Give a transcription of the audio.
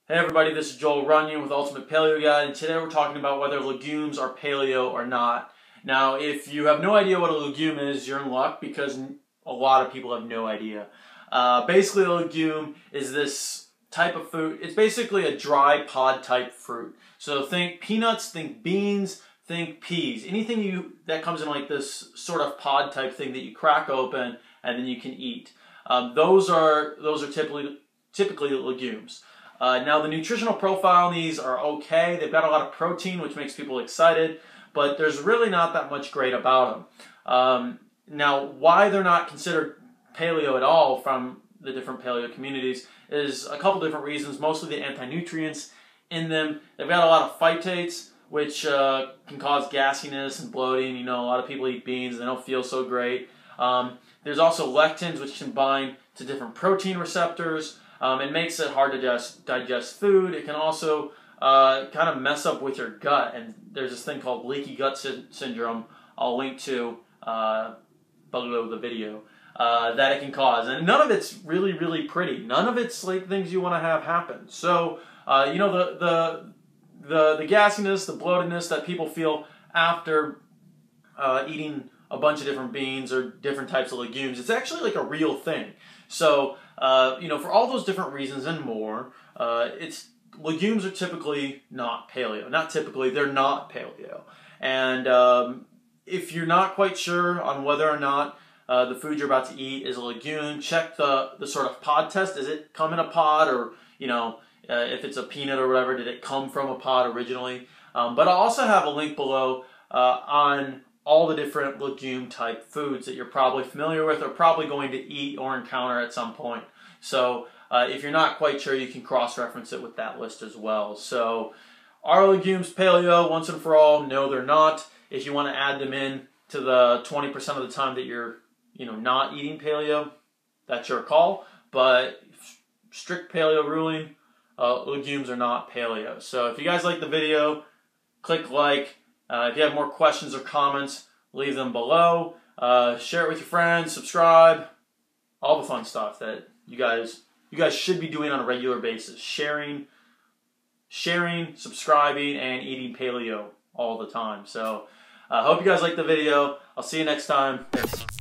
Hey everybody, this is Joel Runyon with Ultimate Paleo Guide, and today we're talking about whether legumes are paleo or not. Now, if you have no idea what a legume is, you're in luck because a lot of people have no idea. Basically, a legume is this type of fruit. It's basically a dry pod type fruit. So think peanuts, think beans, think peas. Anything that comes in like this sort of pod type thing that you crack open and then you can eat. Those are typically legumes. Now the nutritional profile on these are okay. They've got a lot of protein, which makes people excited, but there's really not that much great about them. Now, why they're not considered paleo at all from the different paleo communities is a couple different reasons, mostly the anti-nutrients in them. They've got a lot of phytates, which can cause gassiness and bloating. You know, a lot of people eat beans, they don't feel so great. There's also lectins, which can bind to different protein receptors. It makes it hard to digest food. It can also kind of mess up with your gut. And there's this thing called Leaky Gut Syndrome I'll link to below the video that it can cause. And none of it's really pretty. None of it's like things you want to have happen. So, you know, the gassiness, the bloatedness that people feel after eating a bunch of different beans or different types of legumes, it's actually like a real thing. So, you know, for all those different reasons and more, legumes are typically not paleo. Not typically, they're not paleo. And if you're not quite sure on whether or not the food you're about to eat is a legume, check the sort of pod test. Does it come in a pod, or, you know, if it's a peanut or whatever, did it come from a pod originally? But I'll also have a link below on all the different legume type foods that you're probably familiar with or probably going to eat or encounter at some point. So if you're not quite sure, you can cross-reference it with that list as well. So are legumes paleo once and for all? No, they're not. If you want to add them in to the 20% of the time that you're, you know, not eating paleo, that's your call. But strict paleo ruling, legumes are not paleo. So if you guys like the video, click like. If you have more questions or comments, leave them below. Share it with your friends, subscribe, all the fun stuff that you guys should be doing on a regular basis. Sharing, subscribing, and eating paleo all the time. So I hope you guys like the video. I'll see you next time. Thanks.